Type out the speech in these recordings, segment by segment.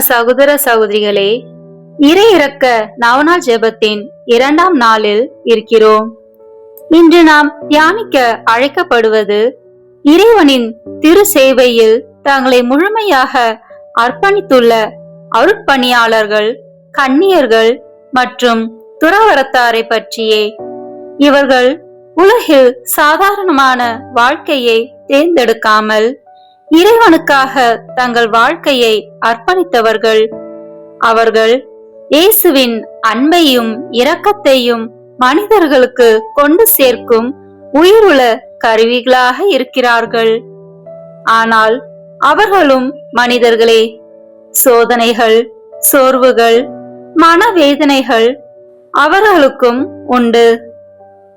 சகோதர சகோதரிகளே, இறையிறக்க நவநாள் ஜெபத்தின் 2ஆம் நாளில் இருக்கிறோம். இன்று நாம் தியானிக்க அழைக்கப்படுவது இறைவனின் திரு சேவையில் தங்களை முழுமையாக அர்ப்பணித்துள்ள அருட்பணியாளர்கள், கன்னியர்கள் மற்றும் துறவரத்தாரை பற்றியே. இவர்கள் உலகில் சாதாரணமான வாழ்க்கையை தேர்ந்தெடுக்காமல் இறைவனுக்காக தங்கள் வாழ்க்கையை அர்ப்பணித்தவர்கள். அவர்கள் இயேசுவின் அன்பையும் இரக்கத்தையும் மனிதர்களுக்கு கொண்டு சேர்க்கும் உயிருள்ள கருவிகளாக இருக்கிறார்கள். ஆனால் அவர்களும் மனிதர்களே. சோதனைகள், சோர்வுகள், மனவேதனைகள் அவர்களுக்கும் உண்டு.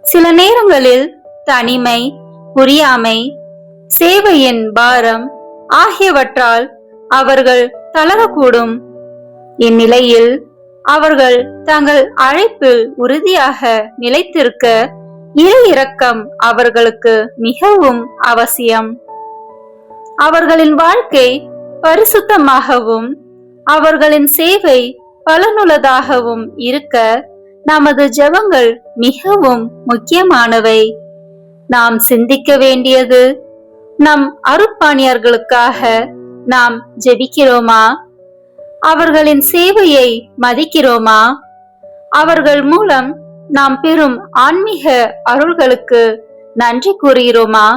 சில நேரங்களில் தனிமை, புரியாமை, சேவையின் பாரம் ஆகியவற்றால் அவர்கள் தளரக்கூடும். இந்நிலையில் அவர்கள் தங்கள் அழைப்பில் உறுதியாக நிலைத்திருக்க இறை இரக்கம் அவர்களுக்கு மிகவும் அவசியம். அவர்களின் வாழ்க்கை பரிசுத்தமாகவும் அவர்களின் சேவை பலனுள்ளதாகவும் இருக்க நமது ஜெபங்கள் மிகவும் முக்கியமானவை. நாம் சிந்திக்க வேண்டியது, நம் அருட்பணியாளர்களுக்காக நாம் ஜெபிக்கிறோமா? அவர்களின் சேவையை மதிக்கிறோமா? அவர்கள் மூலம் நாம் பெறும் ஆன்மீக அருள்களுக்கு நன்றி கூறுகிறோமா?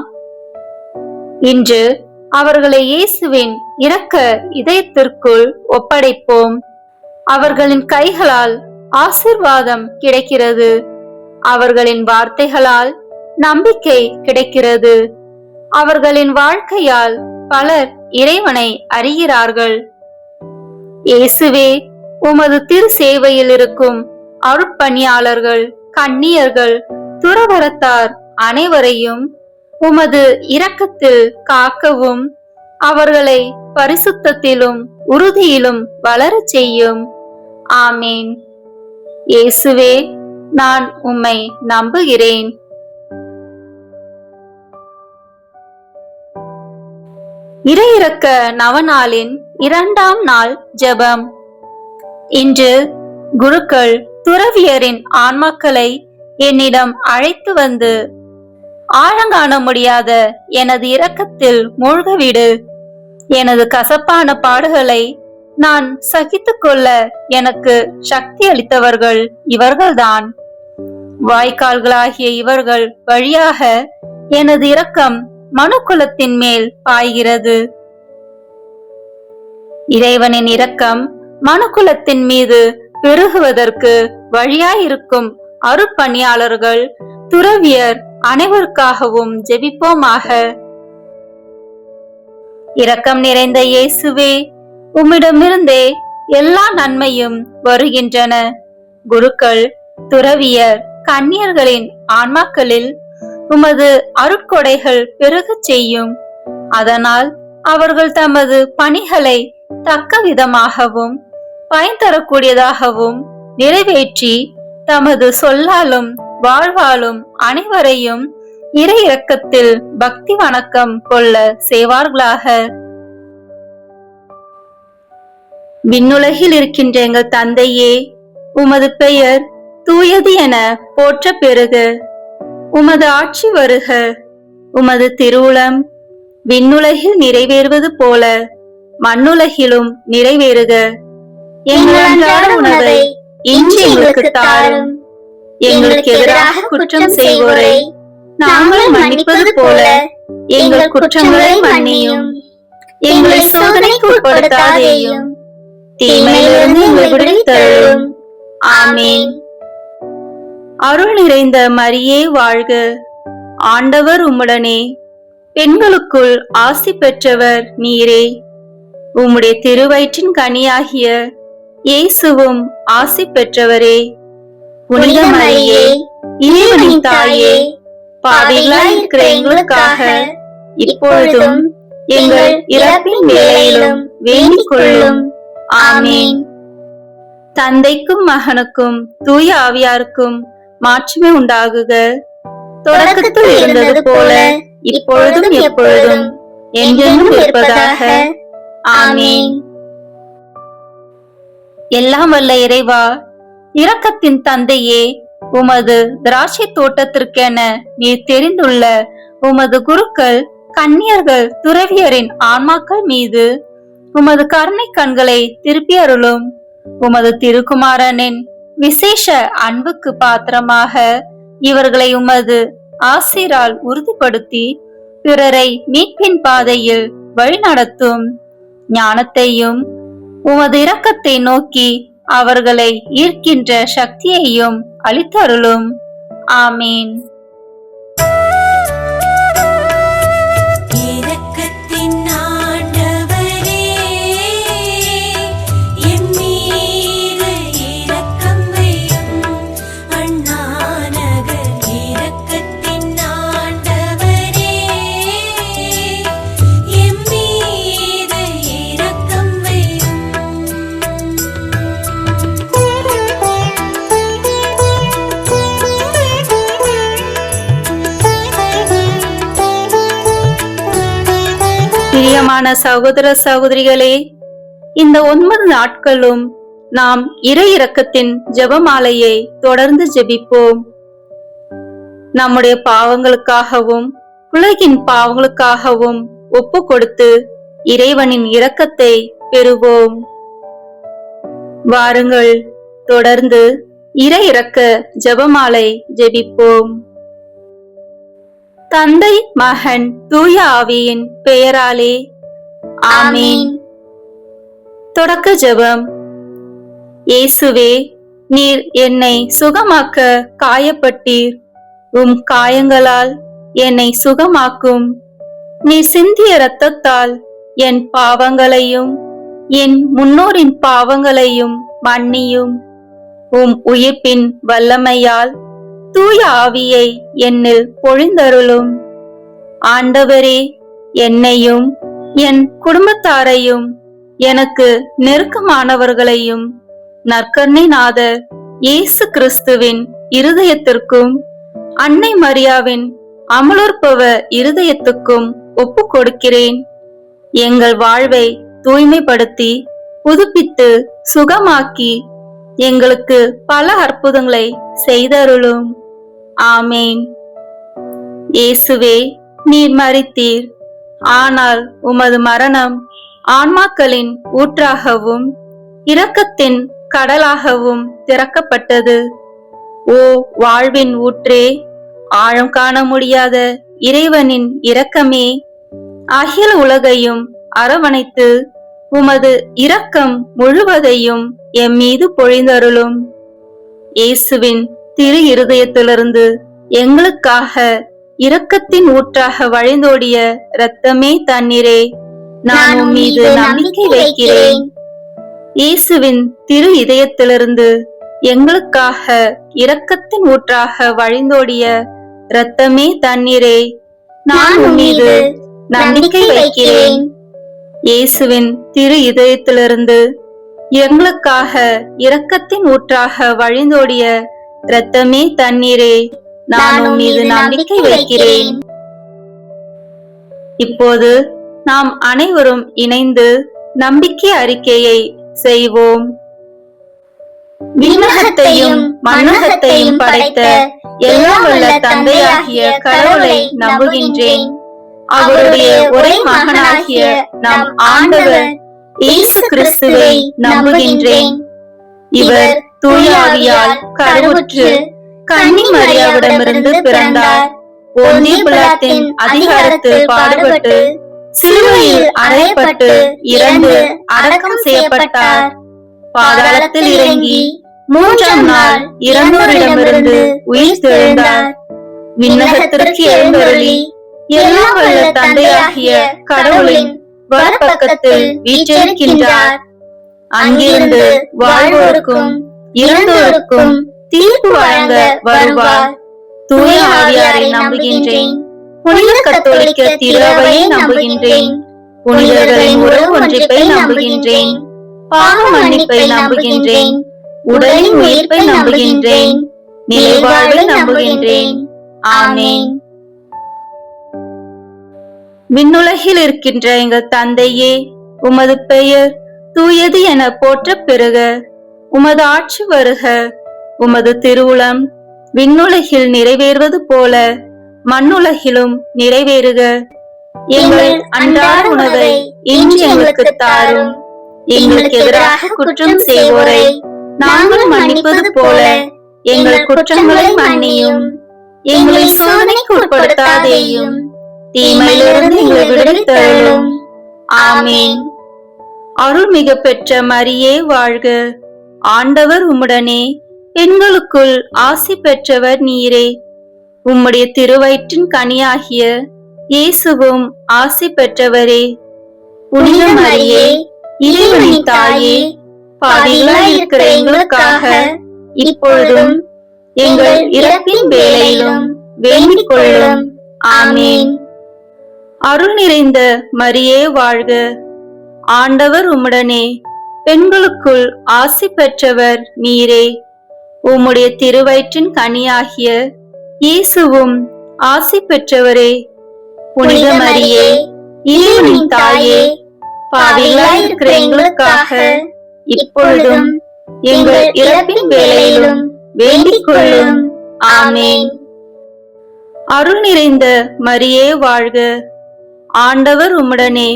இன்று அவர்களை இயேசுவின் இரக்க இதயத்திற்குள் ஒப்படைப்போம். அவர்களின் கைகளால் ஆசீர்வாதம் கிடைக்கிறது. அவர்களின் வார்த்தைகளால் நம்பிக்கை கிடைக்கிறது. அவர்களின் வாழ்க்கையால் பலர் இறைவனை அறிகிறார்கள். இயேசுவே, உமது திரு சேவையில் இருக்கும் அருட்பணியாளர்கள், கன்னியர்கள், துறவரத்தார் அனைவரையும் உமது இரக்கத்தில் காக்கவும் அவர்களை பரிசுத்தத்திலும் உறுதியிலும் வளரச் செய்யும். ஆமேன். இயேசுவே, நான் உம்மை நம்புகிறேன். இறையிறக்க நவநாளின் 2ஆம் நாள் ஜெபம். இன்று குருக்கள் துறவியரின் ஆன்மாக்களை என்னிடம் அழைத்து வந்து, ஆழங்காண முடியாத எனது இரக்கத்தில் மூழ்கவிடு. எனது கசப்பான பாடுகளை நான் சகித்துக் கொள்ள எனக்கு சக்தி அளித்தவர்கள் இவர்கள்தான். வாய்க்கால்களாகிய இவர்கள் வழியாக எனது இரக்கம் மனுக்குலத்தின் மேல் பாய்கிறது. இறைவனின் இரக்கம் மனுக்குலத்தின் மீது பெருகுவதற்கு வழியாயிருக்கும் அருட்பணியாளர்கள், துறவியர் அனைவருக்காகவும் ஜெபிப்போமாக. இரக்கம் நிறைந்த இயேசுவே, உம்மிடமிருந்தே எல்லா நன்மையும் வருகின்றன. குருக்கள், துறவியர், கன்னியர்களின் ஆன்மாக்களில் உமது அருட்கொடைகள் பெருகச் செய்யும். அதனால் அவர்கள் தமது பணிகளை தக்க விதமாகவும் பயன் தரக்கூடியதாகவும் நிறைவேற்றி தமது சொல்லாலும் வாழ்வாலும் அனைவரையும் இறை இரக்கத்தில் பக்தி வணக்கம் கொள்ள செய்வார்களாக. விண்ணுலகில் இருக்கின்ற எங்கள் தந்தையே, உமது பெயர் தூயது என போற்ற பெறுக. உமது ஆட்சி வருக. உமது திருவுளம் விண்ணுலகில் நிறைவேறுவது போல மண்ணுலகிலும் நிறைவேறுக. எங்கள் அன்றாட உணவை இன்று எங்களுக்கு தாரும். எங்களுக்கு எதிராக குற்றம் செய்வோரை நாங்கள் மன்னிப்பது போல எங்கள் குற்றங்களை மன்னியும். எங்களை சோதனைக்கு உட்படுத்தாதேயும், தீமையிலிருந்து எங்களை விடுவித்தருளும். ஆமேன். அருள் நிறைந்த மரியே வாழ்க. ஆண்டவர் உம்முடனே. பெண்களுக்குள் ஆசி பெற்றவர் நீரே. உம்முடைய திருவயிற்றின் கனியாகிய இயேசுவும் ஆசி பெற்றவரே. புனித மரியே, இறைவனின் தாயே, பாவிகளாய் இருக்கிற எங்களுக்காக இப்பொழுதும் எங்கள் இறப்பின் வேளையிலும் வேண்டிக் கொள்ளும். ஆமேன். தந்தைக்கும் மகனுக்கும் தூய ஆவியாருக்கும் மாட்சிமை உண்டாகுக. தொடக்கத்தில் இருந்தது போல இப்பொழுதும் எப்பொழுதும் என்றென்றும் இருப்பதாக. ஆமேன். எல்லாம் வல்ல இறைவா, இரக்கத்தின் தந்தையே, உமது திராட்சை தோட்டத்திற்கென நீர் தெரிந்துள்ள உமது குருக்கள், கன்னியர்கள், துறவியரின் ஆன்மாக்கள் மீது உமது கருணை கண்களை திருப்பி அருளும். உமது திருக்குமாரனின் விசேஷ அன்புக்கு பாத்திரமாக இவர்களை உமது ஆசீரால் உறுதிப்படுத்தி பிறரை மீட்பின் பாதையில் வழிநடத்தும் ஞானத்தையும் உமது இரக்கத்தை நோக்கி அவர்களை ஈர்க்கின்ற சக்தியையும் அளித்தருளும். ஆமீன். பிரியமான சகோதர சகோதரிகளே, இந்த 9 நாட்களும் நாம் இறை இரக்கத்தின் ஜெபமாலையை தொடர்ந்து ஜெபிப்போம். நம்முடைய பாவங்களுக்காகவும் உலகின் பாவங்களுக்காகவும் ஒப்பு கொடுத்து இறைவனின் இரக்கத்தை பெறுவோம். வாருங்கள், தொடர்ந்து இறை இரக்க ஜெபமாலை ஜெபிப்போம். தந்தை, மகன், தூய ஆவியின் பெயராலே ஆமீன். தொடக்க ஜெபம். இயேசுவே, நீர் என்னை சுகமாக்க காயப்பட்டீர். உம் காயங்களால் என்னை சுகமாக்கும். நீர் சிந்திய இரத்தத்தால் என் பாவங்களையும் என் முன்னோரின் பாவங்களையும் மன்னியும். உம் உயிர்ப்பின் வல்லமையால் தூய ஆவியை என்னில் பொழிந்தருளும். ஆண்டவரே, என்னையும் என் குடும்பத்தாரையும் எனக்கு நெருக்கமானவர்களையும் நற்கருணை நாதர் இயேசு கிறிஸ்துவின் இருதயத்திற்கும் அன்னை மரியாவின் அமலோற்பவ இருதயத்துக்கும் ஒப்பு கொடுக்கிறேன். எங்கள் வாழ்வை தூய்மைப்படுத்தி புதுப்பித்து சுகமாக்கி எங்களுக்கு பல அற்புதங்களை செய்தருளும். ஆமேன். இயேசுவே, நீர் மரித்தீர். ஆனால் உமது மரணம் ஆன்மாக்களின் ஊற்றாகவும் இரக்கத்தின் கடலாகவும் திறக்கப்பட்டது. ஓ வாழ்வின் ஊற்றே, ஆழம் காண முடியாத இறைவனின் இரக்கமே, அகில உலகையும் அரவணைத்து உமது இரக்கம் முழுவதையும் எம் மீது பொழிந்தருளும். இயேசுவின் திரு இருதயத்திலிருந்து எங்களுக்காக இரக்கத்தின் ஊற்றாக வழிந்தோடிய இரத்தமே தண்ணீரே, நான் உம் மீது நம்பிக்கை வைக்கிறேன். இயேசுவின் திரு இதயத்திலிருந்து எங்களுக்காக இரக்கத்தின் ஊற்றாக வழிந்தோடிய இரத்தமே தண்ணீரே, நான் உம் மீது நம்பிக்கை வைக்கிறேன். இயேசுவின் திரு இதயத்திலிருந்து எங்களுக்காக இரக்கத்தின் ஊற்றாக வழிந்தோடிய இரத்தமே தண்ணீரே, நான் உம் மீது நம்பிக்கை வைக்கிறேன். இப்போது நாம் அனைவரும் இணைந்து நம்பிக்கை அறிக்கையை செய்வோம். விண்ணகத்தையும் மண்ணகத்தையும் படைத்த எல்லாம் வல்ல தந்தையாகிய கடவுளை நம்புகின்றேன். அவருடைய ஒரே மகனாகிய நம் ஆண்டவர் இயேசு கிறிஸ்துவை நம்புகின்றேன். இவர் தூய ஆவியால் கருவுற்று கன்னி மரியாவிடமிருந்து பிறந்தார். போந்திய பிலாத்தின் அதிகாரத்தில் பாடுபட்டு சிலுவையில் அறையப்பட்டு இறந்து அடக்கம் செய்யப்பட்டார். பாதாளத்தில் இறங்கி 3ஆம் நாள் இறந்தோரிடமிருந்து உயிர் தெழுந்தார். விண்ணகத்திற்கு எழுந்தருளி எல்லாம் வல்ல தந்தையாகிய கடவுளின் வலப்பக்கத்தில் வீற்றிருக்கின்றார். அங்கிருந்து வாழ்வோருக்கும் இறந்தோருக்கும் தீர்ப்பு வழங்க வருவார். தூய ஆவியாரை நம்புகின்றேன். புனித கத்தோலிக்க திருவையை நம்புகின்றேன். புனிதர்களின் உறவு ஒன்றிப்பை நம்புகின்றேன். பாவ மன்னிப்பை நம்புகின்றேன். உடலின் உயிர்ப்பை நம்புகின்றேன். நிலைவாழ்வை நம்புகின்றேன். ஆமேன். விண்ணுலகில் இருக்கின்ற எங்கள் தந்தையே, உமது பெயர் தூயது என போற்ற பெறுக. உமது ஆட்சி வருக. உமது திருவுளம் விண்ணுலகில் நிறைவேறுவது போல மண்ணுலகிலும் நிறைவேறுக. எங்கள் அன்றாட உணவை இன்று எங்களுக்கு தாரும். எங்களுக்கு எதிராக குற்றம் செய்வோரை நாங்கள் மன்னிப்பது போல எங்கள் குற்றங்களை மன்னியும். எங்களை சோதனைக்கு உட்படுத்தாதேயும், தீமையிலிருந்து எங்களை விடுவித்தருளும். ஆமேன். அருள்மிகு பெற்ற மரியே வாழ்க. ஆண்டவர் உம்முடனே, பெண்களுக்குள் ஆசி பெற்றவர் நீரே. உம்முடைய திருவயிற்றின் கனியாகிய இயேசுவும் ஆசி பெற்றவரே. புனித மரியே, இறைவனின் தாயே, பாவிகளாய் இருக்கிற எங்களுக்காக இப்பொழுதும் எங்கள் இறப்பின் வேளையிலும் வேண்டிக் கொள்ளும். ஆமேன். அருள் நிறைந்த மரியே வாழ்க. ஆண்டவர் உம்முடனே, பெண்களுக்குள் ஆசி பெற்றவர் நீரே. உம்முடைய திருவயிற்றின் கனியாகிய இயேசுவும் ஆசி பெற்றவரே. புனித மரியே, இறைவனின் தாயே, பாவிகளாய் இருக்கிற எங்களுக்காக இப்பொழுதும் எங்கள் இறப்பின் வேளையிலும் வேண்டிக் கொள்ளும். ஆமேன். அருள் நிறைந்த மரியே வாழ்க. ஆண்டவர் உம்முடனே,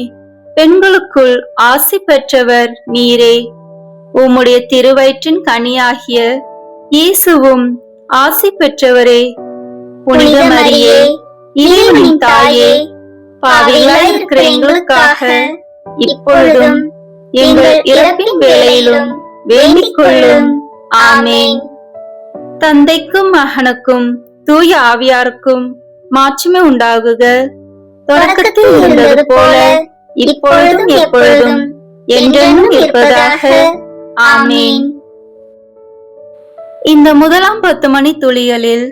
பெண்களுக்குள் ஆசி பெற்றவர் நீரே. உம்முடைய திருவயிற்றின் கனியாகிய இயேசுவும் ஆசி பெற்றவரே. புனித மரியே, இறைவனின் தாயே, பாவிகளாய் இருக்கிற எங்களுக்காக இப்பொழுதும் எங்கள் இறப்பின் வேளையிலும் வேண்டிக் கொள்ளும். ஆமேன். தந்தைக்கும் மகனுக்கும் தூய ஆவியாருக்கும் மாட்சிமை உண்டாகுக. தொடக்கத்தில் இருந்தது போல இப்பொழுதும் எப்பொழுதும் என்றென்றும் இருப்பதாக. ஆமேன். இந்த முதலாம் 10 மணி துளிகளில்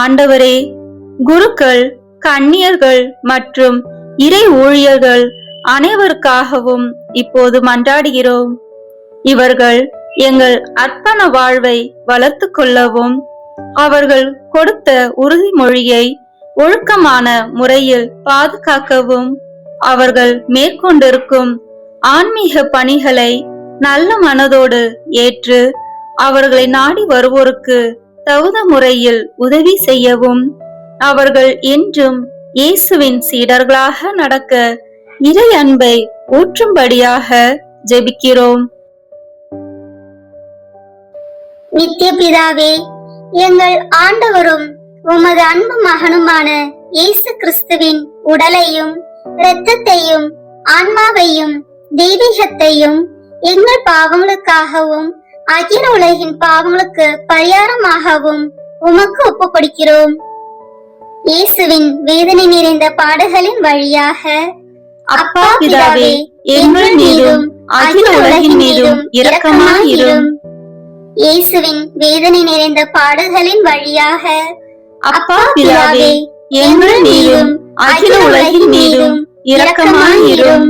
ஆண்டவரே, குருக்கள், கன்னியர்கள் மற்றும் இறை ஊழியர்கள் அனைவருக்காகவும் இப்போது மன்றாடுகிறோம். இவர்கள் எங்கள் அர்ப்பண வாழ்வை வளர்த்து கொள்ளவும், அவர்கள் கொடுத்த உறுதிமொழியை ஒழுக்கமான முறையில் பாதுகாக்கவும், அவர்கள் மேற்கொண்டிருக்கும் ஆன்மீக பணிகளை நல்ல மனதோடு ஏற்று அவர்களை நாடி வருவோருக்கு தகுந்த முறையில் உதவி செய்யவும், அவர்கள் என்றும் இயேசுவின் சீடர்களாக நடக்க இறை அன்பை ஊற்றும்படியாக ஜெபிக்கிறோம். நித்திய பிதாவே, எங்கள் ஆண்டவரும் உமது அன்பு மகனுமான இயேசு கிறிஸ்துவின் உடலையும் இரத்தத்தையும் ஆன்மாவையும் தெய்வீகத்தையும் எங்கள் பாவங்களுக்காகவும் அகில உலகின் பாவங்களுக்கு பரிகாரமாகவும் உமக்கு ஒப்புக் கொடுக்கிறோம். இயேசுவின் வேதனை நிறைந்த பாடுகளின் வழியாக அப்பா பிதாவே, எங்கள் மீதும் அகில உலகின் மீதும் இரக்கமாயிரும். இயேசுவின் வேதனை நிறைந்த பாடுகளின் வழியாக அப்பா பிதாவே, எங்கள் மீதும் அகில உலகின் மீதும் இரக்கமாயிரும்.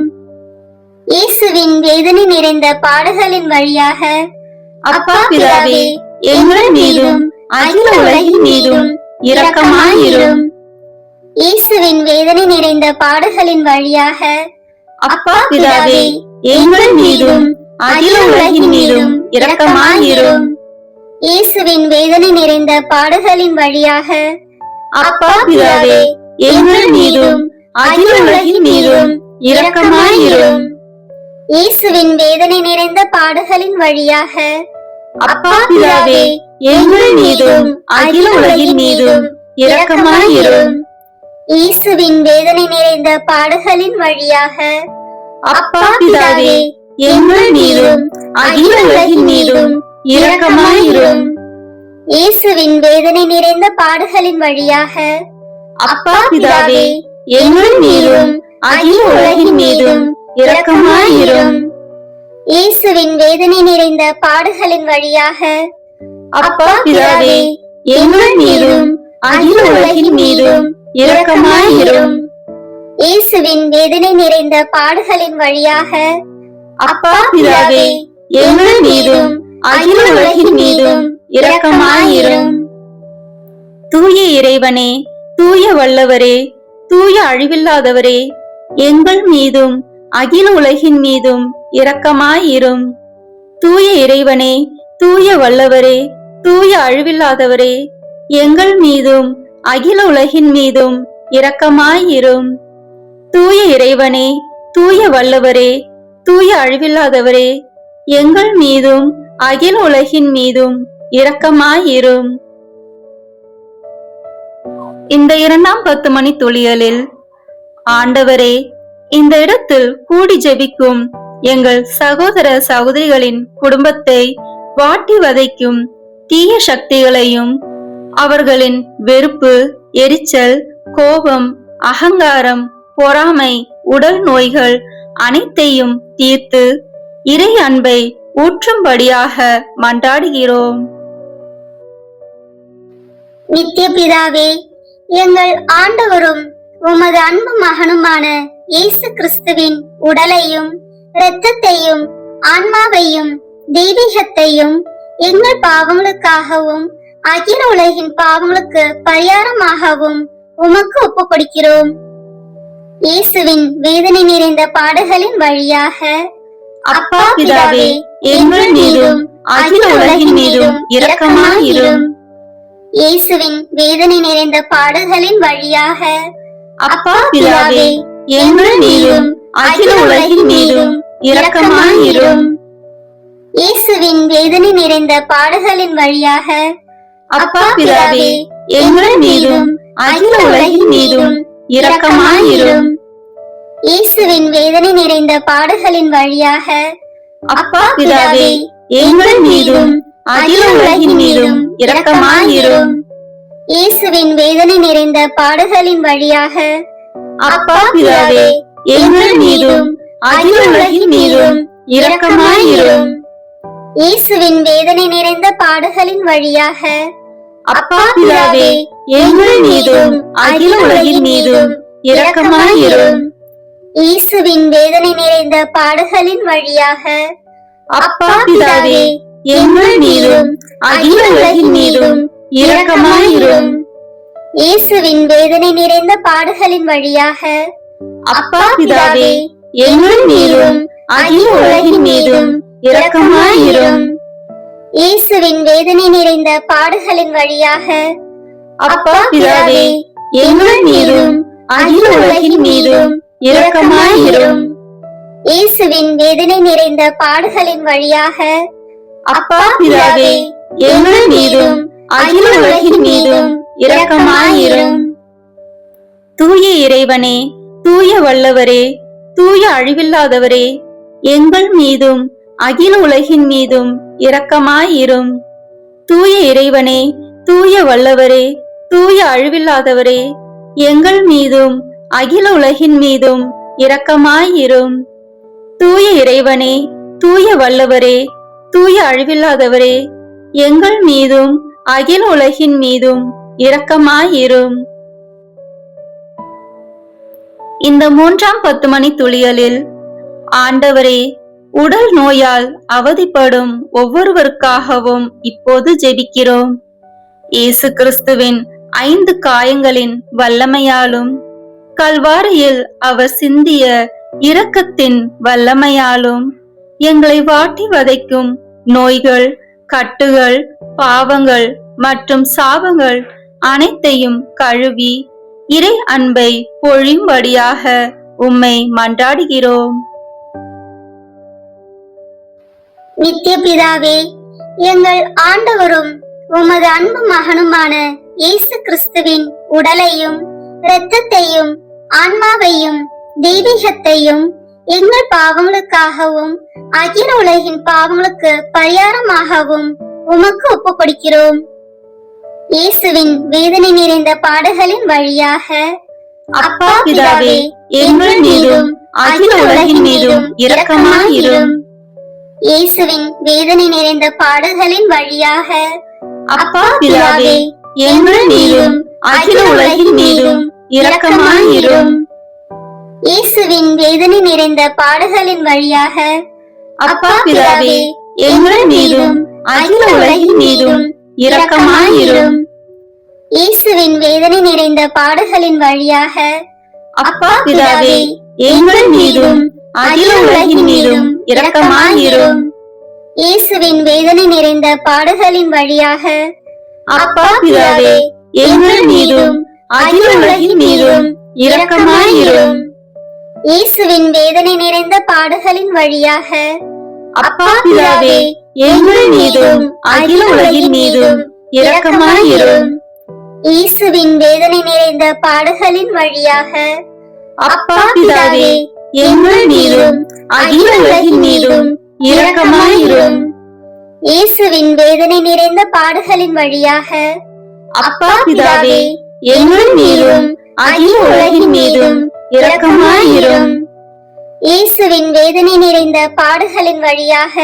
இயேசுவின் வேதனை நிறைந்த பாடுகளின் வழியாக அப்பா பிதாவே, எங்கள் மீதும் அகில உலகின் மீதும் இரக்கமாயிரும். இயேசுவின் வேதனை நிறைந்த பாடுகளின் வழியாக அப்பா பிதாவே, எங்கள் மீதும் அகில உலகின் மீதும் இரக்கமாயிரும். இயேசுவின் வேதனை நிறைந்த பாடுகளின் வழியாக அப்பா பிதாவே, எங்கள் மீதும் அகில உலகின் மீதும் இரக்கமாயிரும். இயேசுவின் வேதனை நிறைந்த பாடுகளின் வழியாக அப்பா பிதாவே, எங்கள் மீதும் அகில உலகின் மீதும் இரக்கமாயிரும். இயேசுவின் வேதனை நிறைந்த பாடுகளின் வழியாக அப்பா பிதாவே, எங்கள் மீதும் அகில உலகின் மீதும் இரக்கமாயிரும். இயேசுவின் வேதனை நிறைந்த பாடுகளின் வழியாக அப்பா பிதாவே, எங்கள் மீதும் அகில உலகின் மீதும் இரக்கமாயிரும். இயேசுவின் வேதனை நிறைந்த பாடுகளின் வழியாக அப்பா பிதாவே, எங்கள் மீதும் அகில உலகின் மீதும் இரக்கமாயிரும். இயேசுவின் வேதனை நிறைந்த பாடுகளின் வழியாக அப்பா பிதாவே, எங்கள் மீதும் அகில உலகின் மீதும் இரக்கமாயிரும். தூய இறைவனே, தூய வல்லவரே, தூய அழிவில்லாதவரே, எங்கள் மீதும் அகில உலகின் மீதும் இரக்கமாயிரும். தூய இறைவனே, தூய வல்லவரே, தூய அழிவில்லாதவரே, எங்கள் மீதும் அகில உலகின் மீதும் இரக்கமாயிரும். தூய இறைவனே, தூய வல்லவரே, தூய அழிவில்லாதவரே, எங்கள் மீதும் அகில உலகின் மீதும் இரக்கமாயிரும். இந்த 2ஆம் 10 மணி துளியலில், ஆண்டவரே, இந்த இடத்தில் கூடி ஜெபிக்கும் எங்கள் சகோதர சகோதரிகளின் குடும்பத்தை வாட்டி வதைக்கும் தீய சக்திகளையும் அவர்களின் வெறுப்பு, எரிச்சல், கோபம், அகங்காரம், பொறாமை, உடல் நோய்கள் அனைத்தையும் தீர்த்து இறை அன்பை ஊற்றும்படியாக மன்றாடுகிறோம். நித்திய பிதாவே, எங்கள் ஆண்டவரும் உமது அன்பு மகனுமான இயேசு கிறிஸ்துவின் உடலையும் இரத்தத்தையும் ஆன்மாவையும் தெய்வீகத்தையும் எங்கள் பாவங்களுக்காகவும் அகில உலகின் பாவங்களுக்கு பரிகாரமாகவும் உமக்கு ஒப்புக் கொடுக்கிறோம். இயேசுவின் வேதனை நிறைந்த பாடுகளின் வழியாக அப்பா பிதாவே, எங்கள் மீதும் அகில உலகின் மீதும் இரக்கமாயிரும். இயேசுவின் வேதனை நிறைந்த பாடுகளின் வழியாக அப்பா பிதாவே, எங்கள் மீதும் அகில உலகின் மீதும் இரக்கமாயிரும். இயேசுவின் வேதனை நிறைந்த பாடுகளின் வழியாக அப்பா பிதாவே, எங்கள் மீதும் அகில உலகின் மீதும் இரக்கமாயிரும். இயேசுவின் வேதனை நிறைந்த பாடுகளின் வழியாக அப்பா பிதாவே, எங்கள் மீதும் அகில உலகின் மீதும் இரக்கமாயிரும். இயேசுவின் வேதனை நிறைந்த பாடுகளின் வழியாக அப்பா பிதாவே, எங்கள் மீதும் அகில உலகின் மீதும் இரக்கமாயிரும். இயேசுவின் வேதனை நிறைந்த பாடுகளின் வழியாக அப்பா பிதாவே, எங்கள் மீதும் அகில உலகின் மீதும் இரக்கமாயிரும். இயேசுவின் வேதனை நிறைந்த பாடுகளின் வழியாக அப்பா பிதாவே, எங்கள் மீதும் அகில உலகின் மீதும் இரக்கமாயிரும். இயேசுவின் வேதனை நிறைந்த பாடுகளின் வழியாக அப்பா பிதாவே, எங்கள் மீதும் அகில உலகின் மீதும் இரக்கமாயிரும். இயேசுவின் வேதனை நிறைந்த பாடுகளின் வழியாக அப்பா பிதாவே, எங்கள் மீதும் அகில உலகின் மீதும் இரக்கமாயிரும். இயேசுவின் வேதனை நிறைந்த பாடுகளின் வழியாக அப்பா பிதாவே, எங்கள் மீதும் அகில உலகின் மீதும் இரக்கமாயிரும். தூய இறைவனே, தூய வல்லவரே, தூய அழிவில்லாதவரே, எங்கள் மீதும் அகில உலகின் மீதும் இரக்கமாயிரும். தூய இறைவனே, தூய வல்லவரே, தூய அழிவில்லாதவரே, எங்கள் மீதும் அகில உலகின் மீதும் இரக்கமாயிரும். தூய இறைவனே, தூய வல்லவரே, தூய அழிவில்லாதவரே, எங்கள் மீதும் அகில உலகின் மீதும் இரக்கமாயிரும். இந்த 3ஆம் 10 மணி துளியலில், ஆண்டவரே, உடல் நோயால் அவதிப்படும் ஒவ்வொருவருக்காகவும் இப்போது ஜெபிக்கிறோம். இயேசு கிறிஸ்துவின் 5 காயங்களின் வல்லமையாலும் கல்வாரியில் அவர் சிந்திய இரக்கத்தின் வல்லமையாலும் எங்களை வாட்டி வதைக்கும் நோய்கள், கட்டுகள், பாவங்கள் மற்றும் சாபங்கள் அனைத்தையும் கழுவி இறை அன்பை பொழியும்படியாக உம்மை மன்றாடுகிறோம். நித்திய பிதாவே, எங்கள் ஆண்டவரும் உமது அன்பு மகனுமான இயேசு கிறிஸ்துவின் உடலையும் இரத்தத்தையும் ஆன்மாவையும் தெய்வீகத்தையும் எங்கள் பாவங்களுக்காகவும் அகில உலகின் பாவங்களுக்கு பரிகாரமாகவும் உமக்கு ஒப்புக் கொடுக்கிறோம். இயேசுவின் வேதனை நிறைந்த பாடுகளின் வழியாக அப்பா பிதாவே, எங்கள் மீதும் அகில உலகின் மீதும் இரக்கமாயிரும். இயேசுவின் வேதனை நிறைந்த பாடுகளின் வழியாக அப்பா பிதாவே, எங்கள் மீதும் அகில உலகின் மீதும் இரக்கமாயிரும். இயேசுவின் வேதனை நிறைந்த பாடுகளின் வழியாக அப்பா பிதாவே, எங்கள் மீதும் அகில உலகின் மீதும் இரக்கமாயிரும். இயேசுவின் வேதனை நிறைந்த பாடுகளின் வழியாக அப்பா பிதாவே, எங்கள் மீதும் அகில உலகின் மீதும் இரக்கமாயிரும். இயேசுவின் வேதனை நிறைந்த பாடுகளின் வழியாக அப்பா பிதாவே, எங்கள் மீதும் அகில உலகின் மீதும் இரக்கமாயிரும். இயேசுவின் வேதனை நிறைந்த பாடுகளின் வழியாக அப்பா பிதாவே, எங்கள் மீதும் அகில உலகின் மீதும் இரக்கமாயிரும். இயேசுவின் வேதனை நிறைந்த பாடுகளின் வழியாக அப்பா பிதாவே, எங்கள் மீதும் அகில உலகின் மீதும் இரக்கமாயிரும். இயேசுவின் வேதனை நிறைந்த பாடுகளின் வழியாக அப்பா பிதாவே, எங்கள் மீதும் அகில உலகின் மீதும் இரக்கமாயிரும். இயேசுவின் வேதனை நிறைந்த பாடுகளின் வழியாக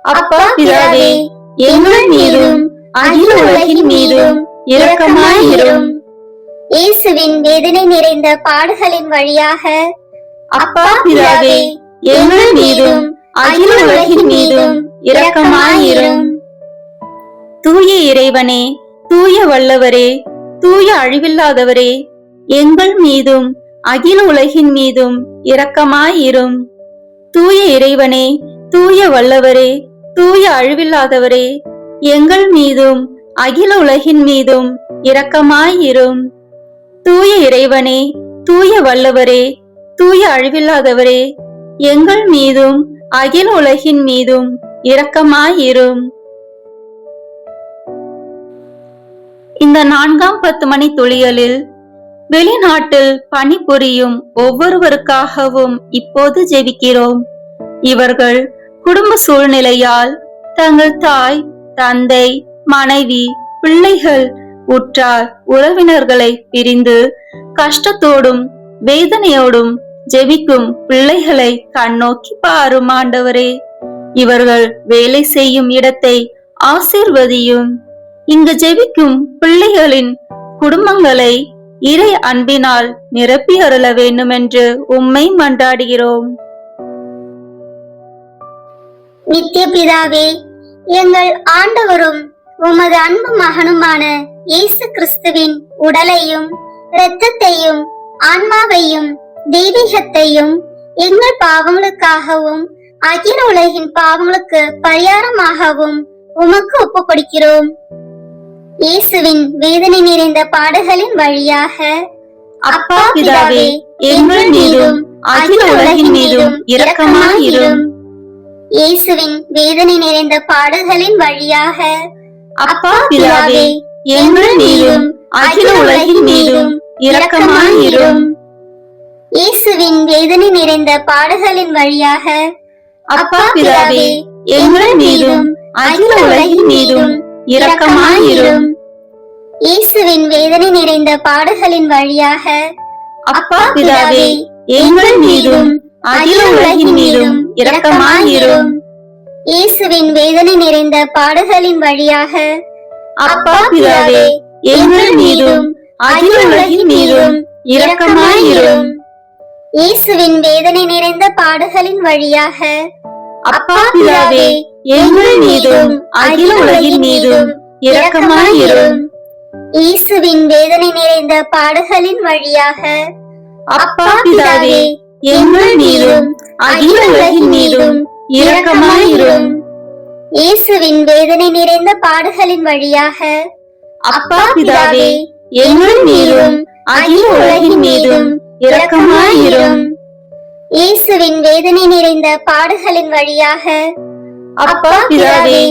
அப்பா பிதாவே, எங்கள் மீதும் அகில உலகின் மீதும் இரக்கமாயிரும். இயேசுவின் வேதனை நிறைந்த பாடுகளின் வழியாக அப்பா பிதாவே, எங்கள் மீதும் அகில உலகின் மீதும் இரக்கமாயிரும். தூய இறைவனே, தூய வல்லவரே, தூய அழிவில்லாதவரே, எங்கள் மீதும் அகில உலகின் மீதும் இரக்கமாயிரும். தூய இறைவனே, தூய வல்லவரே, தூய அழிவில்லாதவரே, எங்கள் மீதும் அகில உலகின் மீதும் இரக்கமாயிரும். தூய இறைவனே, தூய வல்லவரே, தூய அழிவில்லாதவரே, எங்கள் மீதும் அகில உலகின் மீதும் இரக்கமாயிரும். இந்த 4ஆம் 10 மணி துளிகளில் வெளிநாட்டில் பணிபுரியும் ஒவ்வொருவருக்காகவும் இப்போது ஜெபிக்கிறோம். இவர்கள் குடும்ப சூழ்நிலையால் தங்கள் தாய், தந்தை, மனைவி, பிள்ளைகள், உற்றார் உறவினர்களை பிரிந்து கஷ்டத்தோடும் வேதனையோடும் ஜெபிக்கும் பிள்ளைகளை கண்ணோக்கி பாரும் ஆண்டவரே. இவர்கள் வேலை செய்யும் இடத்தை ஆசீர்வதியும். இங்கு ஜெபிக்கும் பிள்ளைகளின் குடும்பங்களை இறை அன்பினால் நிரப்பி அருள வேண்டும் என்று உம்மை மன்றாடுகிறோம். நித்திய பிதாவே, எங்கள் ஆண்டவரும் உமது அன்பு மகனுமான இயேசு கிறிஸ்துவின் உடலையும் இரத்தத்தையும் ஆன்மாவையும் தெய்வீகத்தையும் எங்கள் பாவங்களுக்காகவும் அகில உலகின் பாவங்களுக்கு பரிகாரமாகவும் உமக்கு ஒப்புக் கொடுக்கிறோம். இயேசுவின் வேதனை நிறைந்த பாடுகளின் வழியாக அப்பா பிதாவே, எங்கள் மீதும் அகில உலகின் மீதும் இரக்கமாயிரும். இயேசுவின் வேதனை நிறைந்த பாடுகளின் வழியாக அப்பா பிதாவே, எங்கள் மீதும் அகில உலகின் மீதும் இரக்கமாயிரும். இயேசுவின் வேதனை நிறைந்த பாடுகளின் வழியாக அப்பா பிதாவே, எங்கள் மீதும் அகில உலகின் மீதும் இரக்கமாயிரும். இயேசுவின் வேதனை நிறைந்த பாடுகளின் வழியாக அப்பா பிதாவே, எங்கள் மீதும் அகில உலகின் மீதும் இரக்கமாயிரும். இயேசுவின் வேதனை நிறைந்த பாடுகளின் வழியாக அப்பா பிதாவே, எங்கள் மீதும் அகில உலகின் மீதும் இரக்கமாயிரும். இயேசுவின் வேதனை நிறைந்த பாடுகளின் வழியாக அப்பா பிதாவே, எங்கள் மீதும் அகில உலகின் மீதும் இரக்கமாயிரும். இயேசுவின் வேதனை நிறைந்த பாடுகளின் வழியாக அப்பா பிதாவே, எங்கள் மீதும் அகில உலகின் மீதும் இரக்கமாயிரும். இயேசுவின் வேதனை நிறைந்த பாடுகளின் வழியாக அப்பா பிதாவே, எங்கள் மீதும் அகில உலகின் மீதும் இரக்கமாயிரும். இயேசுவின் வேதனை நிறைந்த பாடுகளின் வழியாக அப்பா பிதாவே,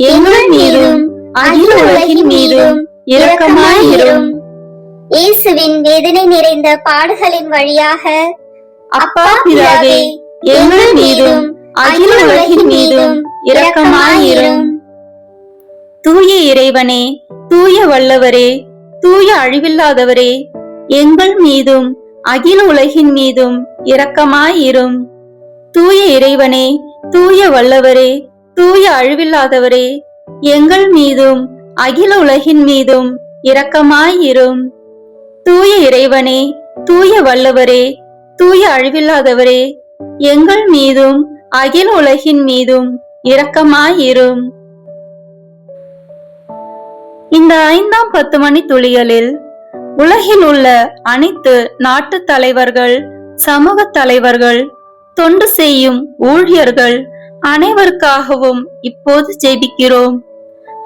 எங்கள் மீதும் அகில உலகின் மீதும் இரக்கமாயிரும். இயேசுவின் வேதனை நிறைந்த பாடுகளின் வழியாக அப்பா பிதாவே, எங்கள் மீதும் அகில உலகின் மீதும் இரக்கமாயிரும். தூய இறைவனே, தூய வல்லவரே, தூய அழிவில்லாதவரே, எங்கள் மீதும் அகில உலகின் மீதும் இரக்கமாயிரும். தூய இறைவனே, தூய வல்லவரே, தூய அழிவில்லாதவரே, எங்கள் மீதும் அகில உலகின் மீதும் இரக்கமாயிரும். தூய இறைவனே, தூய வல்லவரே, தூய அழிவில்லாதவரே, எங்கள் மீதும் அகில உலகின் மீதும் இரக்கமாயிரும். இந்த 5ஆம் 10 மணி துளிகளில் உலகில் உள்ள அனைத்து நாட்டு தலைவர்கள், சமூக தலைவர்கள், தொண்டு செய்யும் ஊழியர்கள் அனைவருக்காகவும் இப்போது ஜெபிக்கிறோம்.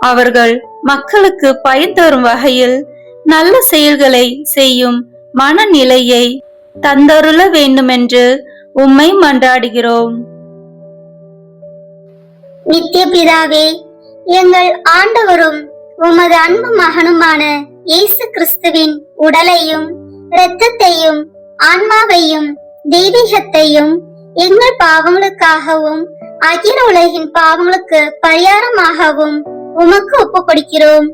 அவர்கள் மக்களுக்கு பயன் தரும் வகையில் நல்ல செயல்களை செய்யும் மனநிலையை தந்தருள வேண்டுமென்று உம்மை மன்றாடுகிறோம். நித்திய பிதாவே, எங்கள் ஆண்டவரும் உமது அன்பு மகனுமான இயேசு கிறிஸ்துவின் உடலையும் இரத்தத்தையும் ஆன்மாவையும் தெய்வீகத்தையும் எங்கள் பாவங்களுக்காகவும் அகில உலகின் பாவங்களுக்கு பரிகாரமாகவும் உமக்கு ஒப்புக் கொடுக்கிறோம்.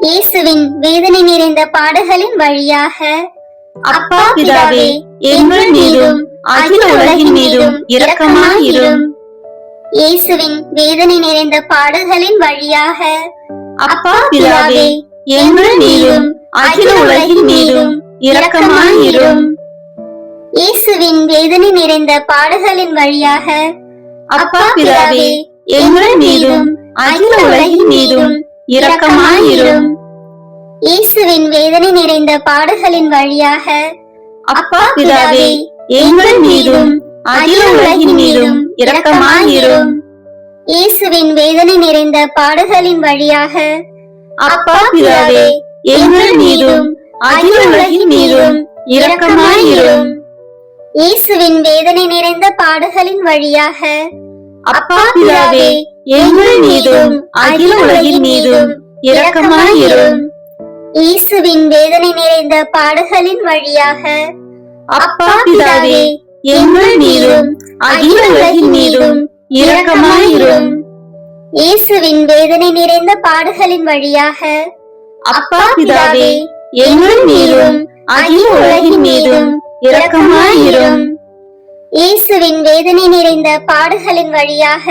இயேசுவின் வேதனை நிறைந்த பாடுகளின் வழியாக அப்பா பிதாவே, எங்கள் மீதும் அகில உலகின் மீதும் இரக்கமாயிரும். இயேசுவின் வேதனை நிறைந்த பாடுகளின் வழியாக அப்பா பிதாவே, எங்கள் மீதும் அகில உலகின் மீதும் இரக்கமாயிரும். இயேசுவின் வேதனை நிறைந்த பாடுகளின் வழியாக அப்பா பிதாவே, எங்கள் மீதும் அகில உலகின் மீதும் இரக்கமாயிரும். இயேசுவின் வேதனை நிறைந்த பாடுகளின் வழியாக அப்பா பிதாவே, எங்கள் மீதும் அகில உலகின் மீதும் இரக்கமாயிரும். இயேசுவின் வேதனை நிறைந்த பாடுகளின் வழியாக அப்பா பிதாவே, எங்கள் மீதும் அகில உலகின் மீதும் இரக்கமாயிரும். இயேசுவின் வேதனை நிறைந்த பாடுகளின் வழியாக அப்பா பிதாவே, எங்கள் மீதும் அகில உலகின் மீதும் இரக்கமாயிரும். இயேசுவின் வேதனை நிறைந்த பாடுகளின் வழியாக அப்பா பிதாவே, எங்கள் மீதும் அகில உலகின் மீதும் இரக்கமாயிரும். இயேசுவின் வேதனை நிறைந்த பாடுகளின் வழியாக அப்பா பிதாவே, எங்கள் மீதும் அகில உலகின் மீதும் இரக்கமாயிரும். இயேசுவின் வேதனை நிறைந்த பாடுகளின் வழியாக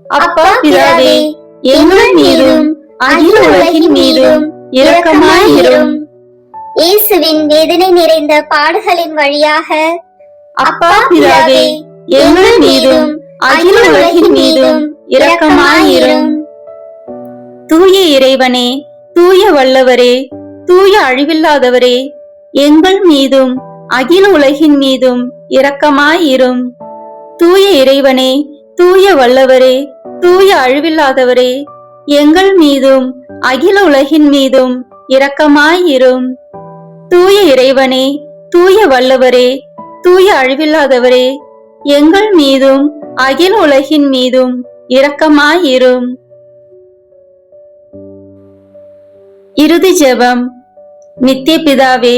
அப்பா பிதாவே, எங்கள் மீதும் அகில உலகின் மீதும் இரக்கமாயிரும். இயேசுவின் வேதனை நிறைந்த பாடுகளின் வழியாக அப்பா பிதாவே, எங்கள் மீதும் அகில உலகின் மீதும் இரக்கமாயிரும். தூய இறைவனே, தூய வல்லவரே, தூய அழிவில்லாதவரே, எங்கள் மீதும் அகில உலகின் மீதும் இரக்கமாயிரும். தூய இறைவனே, தூய வல்லவரே, தூய அழிவில்லாதவரே, எங்கள் மீதும் அகில உலகின் மீதும் இரக்கமாயிரும். தூய இறைவனே, தூய வல்லவரே, தூய அழிவில்லாதவரே, எங்கள் மீதும் அகில உலகின் மீதும் இரக்கமாயிரும். இறுதி ஜெபம். நித்திய பிதாவே,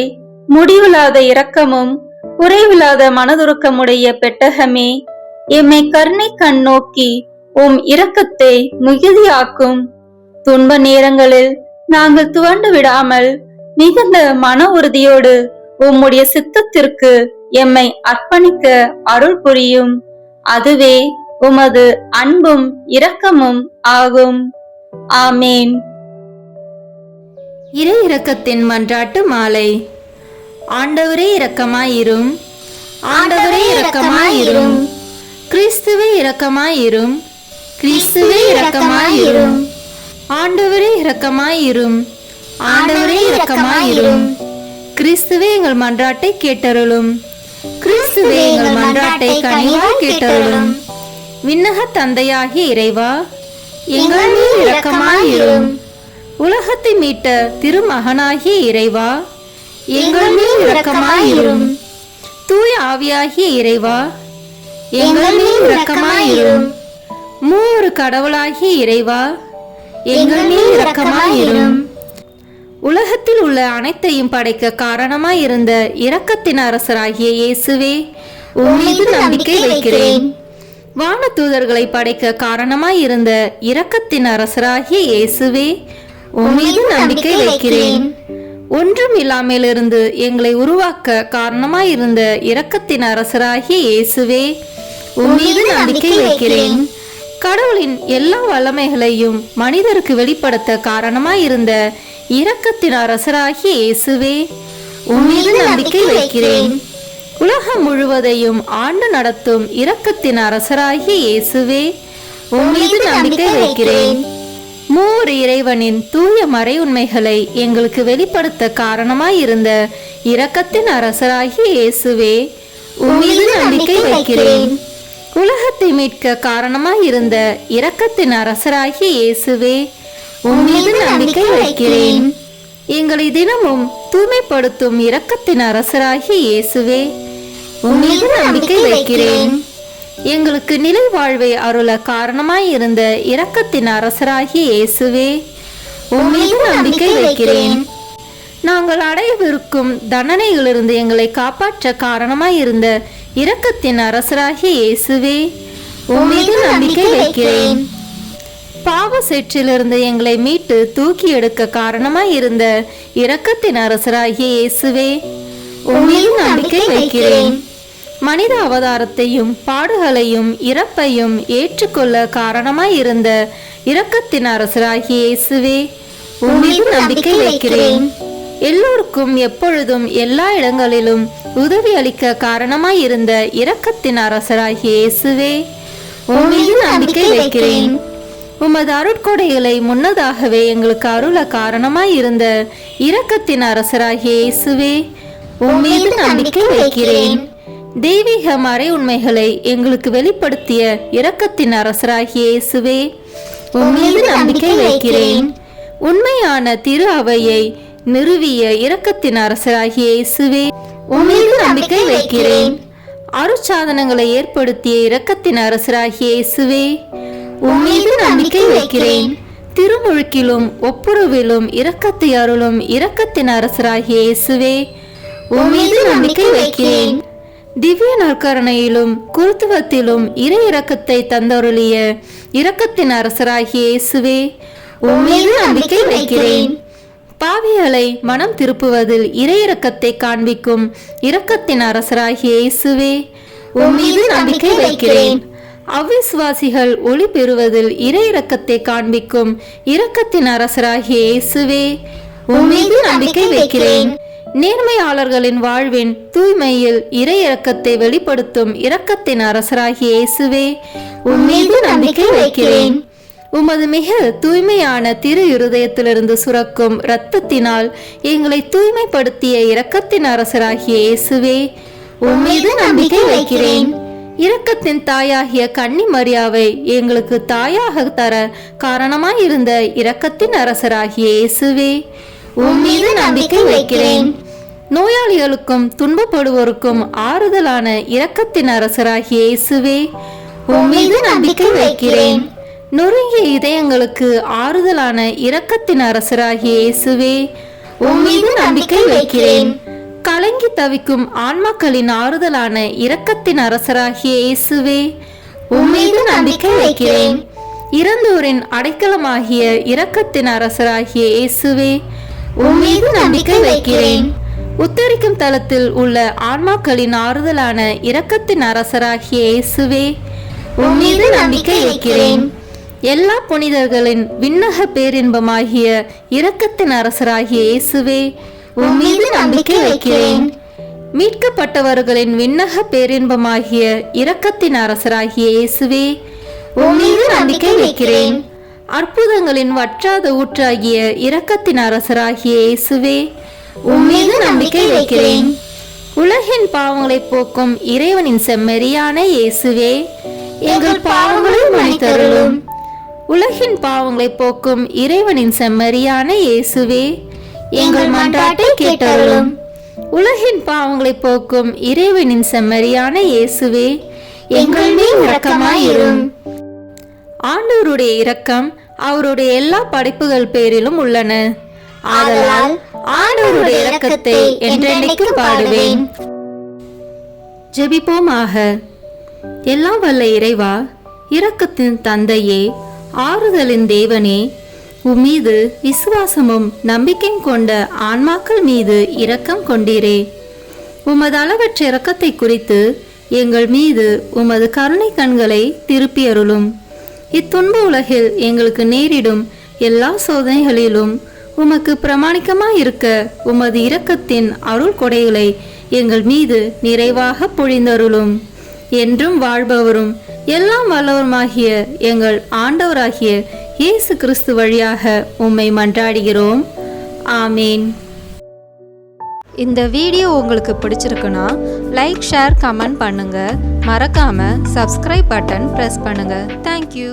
முடிவில்லாத இரக்கமும் குறைவில்லாத மனதுருக்கமுடைய பெட்டகமே, எம்மை கருணை கண் நோக்கி உம் இரக்கத்தை மிகுதியாக்கும். துன்ப நேரங்களில் நாங்கள் துவண்டு விடாமல் மிகுந்த மன உறுதியோடு உம்முடைய சித்தத்திற்கு எம்மை அர்ப்பணிக்க அருள் புரியும். அதுவே உமது அன்பும் இரக்கமும் ஆகும். ஆமேன். இறை இரக்கத்தின் மன்றாட்டு மாலை. ஆண்டவரே இரக்கமாயிரும். ஆண்டவரே இரக்கமாயிரும். கிறிஸ்துவே இரக்கமாயிரும். கிறிஸ்துவே இரக்கமாயிரும். ஆண்டவரே இரக்கமாயிரும். ஆண்டவரே இரக்கமாயிரும். கிறிஸ்துவே எங்கள் மன்றாட்டை கேட்டருளும். கிறிஸ்துவே எங்கள் மன்றாட்டை கனிவாய் கேட்டருளும். விண்ணக தந்தையாகிய இறைவா, எங்கள் மீது இரக்கமாயிரும். உலகத்தை மீட்ட திருமகனாகிய இறைவா, எங்கள் மீது இரக்கமாயிரும். தூய ஆவியாகிய இறைவா, எங்கள் மீது இரக்கமாயிரும். மூவொரு கடவுளாகிய இறைவா, எங்கள் மீது இரக்கமாயிரும். உலகத்தில் உள்ள அனைத்தையும் படைக்க காரணமாயிருந்த இரக்கத்தின் அரசராகிய இயேசுவே, உம்மீது நம்பிக்கை வைக்கிறேன். வான தூதர்களை படைக்க காரணமாயிருந்த இரக்கத்தின் அரசராகிய இயேசுவே, உம்மீது நம்பிக்கை வைக்கிறேன். ஒன்றும் இல்லாமலிருந்து எங்களை உருவாக்க காரணமாயிருந்த இரக்கத்தின் அரசராகிய இயேசுவே, உம்மீது நம்பிக்கை வைக்கிறேன். கடவுளின் எல்லா வல்லமைகளையும் மனிதருக்கு வெளிப்படுத்த காரணமாயிருந்த இரக்கத்தின் அரசராகிய இயேசுவே, உம்மீது நம்பிக்கை வைக்கிறேன். உலகம் முழுவதையும் ஆண்டு நடத்தும் இரக்கத்தின் அரசராகிய இயேசுவே, உம்மீது நம்பிக்கை வைக்கிறேன். மூவர் இறைவனின் தூய மறை உண்மைகளை எங்களுக்கு வெளிப்படுத்த காரணமாயிருந்த இரக்கத்தின் அரசராகிய இயேசுவே, உம்மீது நம்பிக்கை வைக்கிறேன். உலகத்தை மீட்க காரணமாயிருந்த இரக்கத்தின் அரசராகிய இயேசுவே, உம் மீது நம்பிக்கை வைக்கிறேன். எங்களை தினமும் தூய்மைப்படுத்தும் இரக்கத்தின் அரசராகிய இயேசுவே, உம் மீது நம்பிக்கை வைக்கிறேன். எங்களுக்கு நிலை வாழ்வை அருள காரணமாயிருந்த இரக்கத்தின் அரசராகிய இயேசுவே, உம் மீது நம்பிக்கை வைக்கிறேன். நாங்கள் அடையவிருக்கும் தண்டனைகளிலிருந்து எங்களை காப்பாற்ற காரணமாயிருந்த இரக்கத்தின் அரசராகிய இயேசுவே, உம் மீது நம்பிக்கை வைக்கிறேன். பாவ சேற்றிலிருந்து எங்களை மீட்டு தூக்கி எடுக்க காரணமாயிருந்த இரக்கத்தின் அரசராகிய இயேசுவே, உம் மீது நம்பிக்கை வைக்கிறேன். மனித அவதாரத்தையும் பாடுகளையும் இறப்பையும் ஏற்றுக்கொள்ள காரணமாயிருந்த இரக்கத்தின் அரசராகிய இயேசுவே, உம் மீது நம்பிக்கை வைக்கிறேன். எல்லோருக்கும் எப்பொழுதும் எல்லா இடங்களிலும் உதவி அளிக்க காரணமாயிருந்த இரக்கத்தின் அரசராகிய இயேசுவே, உம் மீது நம்பிக்கை வைக்கிறேன். உமது அருட்கொடைகளை முன்னதாகவே எங்களுக்கு அருள காரணமாயிருந்த இரக்கத்தின் அரசராகிய இயேசுவே, உம் மீது நம்பிக்கை வைக்கிறேன். தெய்வீக மறை உண்மைகளை எங்களுக்கு வெளிப்படுத்திய இரக்கத்தின் அரசராகிய இயேசுவே, உம் மீது நம்பிக்கை வைக்கிறேன். உண்மையான திரு அவையை நிறுவிய இரக்கத்தின் அரசராகிய இயேசுவே, உம் மீது நம்பிக்கை வைக்கிறேன். அருட்சாதனங்களை ஏற்படுத்திய இரக்கத்தின் அரசராகிய இயேசுவே, உம் மீது நம்பிக்கை வைக்கிறேன். திருமுழுக்கிலும் ஒப்புரவிலும் இரக்கத்தை அருளும் இரக்கத்தின் அரசராகிய இயேசுவே, உம் மீது நம்பிக்கை வைக்கிறேன். திவ்ய நற்கருணையிலும் குருத்துவத்திலும் இறை இரக்கத்தை தந்தருளிய இரக்கத்தின் அரசராகிய இயேசுவே, உம் மீது நம்பிக்கை வைக்கிறேன். பாவிகளை மனம் திருப்புவதில் இறை இரக்கத்தை காண்பிக்கும் இரக்கத்தின் அரசராகிய இயேசுவே, உம் மீது நம்பிக்கை வைக்கிறேன். அவ்விசுவாசிகள் ஒளி பெறுவதில் இறை இரக்கத்தை காண்பிக்கும் இரக்கத்தின் அரசராகிய இயேசுவே, உம் மீது நம்பிக்கை வைக்கிறேன். நேர்மையாளர்களின் வாழ்வின் தூய்மையில் இறை இரக்கத்தை வெளிப்படுத்தும் இரக்கத்தின் அரசராகிய இயேசுவே, உம் மீது நம்பிக்கை வைக்கிறேன். உமது மிக தூய்மையான திரு இருதயத்திலிருந்து சுரக்கும் இரத்தத்தினால் எங்களை தூய்மைப்படுத்திய இரக்கத்தின் அரசராகிய இயேசுவே, உம் மீது நம்பிக்கை வைக்கிறேன். இரக்கத்தின் தாயாகிய கன்னி மரியாவை எங்களுக்கு தாயாக தர காரணமாயிருந்த இரக்கத்தின் அரசராகிய இயேசுவே, உம் மீது நம்பிக்கை வைக்கிறேன். நோயாளிகளுக்கும் துன்பப்படுவோருக்கும் ஆறுதலான இரக்கத்தின் அரசராகிய இயேசுவே, உம் மீது நம்பிக்கை வைக்கிறேன். நொறுங்கிய இதயங்களுக்கு ஆறுதலான இரக்கத்தின் அரசராகிய இயேசுவே, உம் மீது நம்பிக்கை வைக்கிறேன். கலங்கி தவிக்கும் ஆன்மாக்களின் ஆறுதலான இரக்கத்தின் அரசராகிய இயேசுவே, உம் மீது நம்பிக்கை வைக்கிறேன். இறந்தோரின் அடைக்கலமாகிய இரக்கத்தின் அரசராகிய இயேசுவே, உம் மீது நம்பிக்கை வைக்கிறேன். உத்தரிக்கும் தலத்தில் உள்ள ஆன்மாக்களின் ஆறுதலான இரக்கத்தின் அரசராகிய இயேசுவே, உம் மீது நம்பிக்கை வைக்கிறேன். எல்லா புனிதர்களின் விண்ணக பேரின்பமாகிய இரக்கத்தின் அரசராகிய இயேசுவே, உம் மீது நம்பிக்கை வைக்கிறேன். மீட்கப்பட்டவர்களின் விண்ணக பேரின்பமாகிய இரக்கத்தின் அரசராகிய இயேசுவே, உம் மீது நம்பிக்கை வைக்கிறேன். அற்புதங்களின் வற்றாத ஊற்றாகிய இரக்கத்தின் அரசராகிய இயேசுவே, உம் மீது நம்பிக்கை வைக்கிறேன். உலகின் பாவங்களை போக்கும் இறைவனின் செம்மறியான இயேசுவே, எங்கள் பாவங்களை மன்னித்தருளும். உலகின் பாவங்களை போக்கும் இறைவனின் செம்மறியான இயேசுவே, எங்கள் மன்றாட்டை கேட்டருளும். உலகின் பாவங்களை போக்கும் இறைவனின் செம்மறியான இயேசுவே, எங்கள் மேல் இரக்கமாயிரும். ஆண்டவருடைய இரக்கம் அவருடைய எல்லா படைப்புகள் பேரிலும் உள்ளன. ஆதலால் ஆண்டவருடைய இரக்கத்தை என்றென்றைக்கும் பாடுவேன். ஜெபிப்போமாக. எல்லாம் வல்ல இறைவா, இரக்கத்தின் தந்தையே, ஆறுதலின் தேவனே, உம்மீது விசுவாசமும் நம்பிக்கையும் கொண்ட ஆன்மாக்கள் மீது இரக்கம் கொண்டீரே. உமது அளவற்ற இரக்கத்தை குறித்து எங்கள் மீது உமது கருணை கண்களை திருப்பி அருளும். இத்துன்ப உலகில் எங்களுக்கு நேரிடும் எல்லா சோதனைகளிலும் உமக்கு பிரமாணிக்கமாயிருக்க உமது இரக்கத்தின் அருள் கொடைகளை எங்கள் மீது நிறைவாக பொழிந்தருளும். என்றும் வாழ்பவரும் எல்லாம் வல்லவருமாகிய எங்கள் ஆண்டவராகிய இயேசு கிறிஸ்து வழியாக உம்மை மன்றாடுகிறோம். ஆமேன். இந்த வீடியோ உங்களுக்கு பிடிச்சிருக்குன்னா லைக், ஷேர், கமெண்ட் பண்ணுங்கள். மறக்காமல் சப்ஸ்கிரைப் பட்டன் ப்ரெஸ் பண்ணுங்கள். தேங்க்யூ.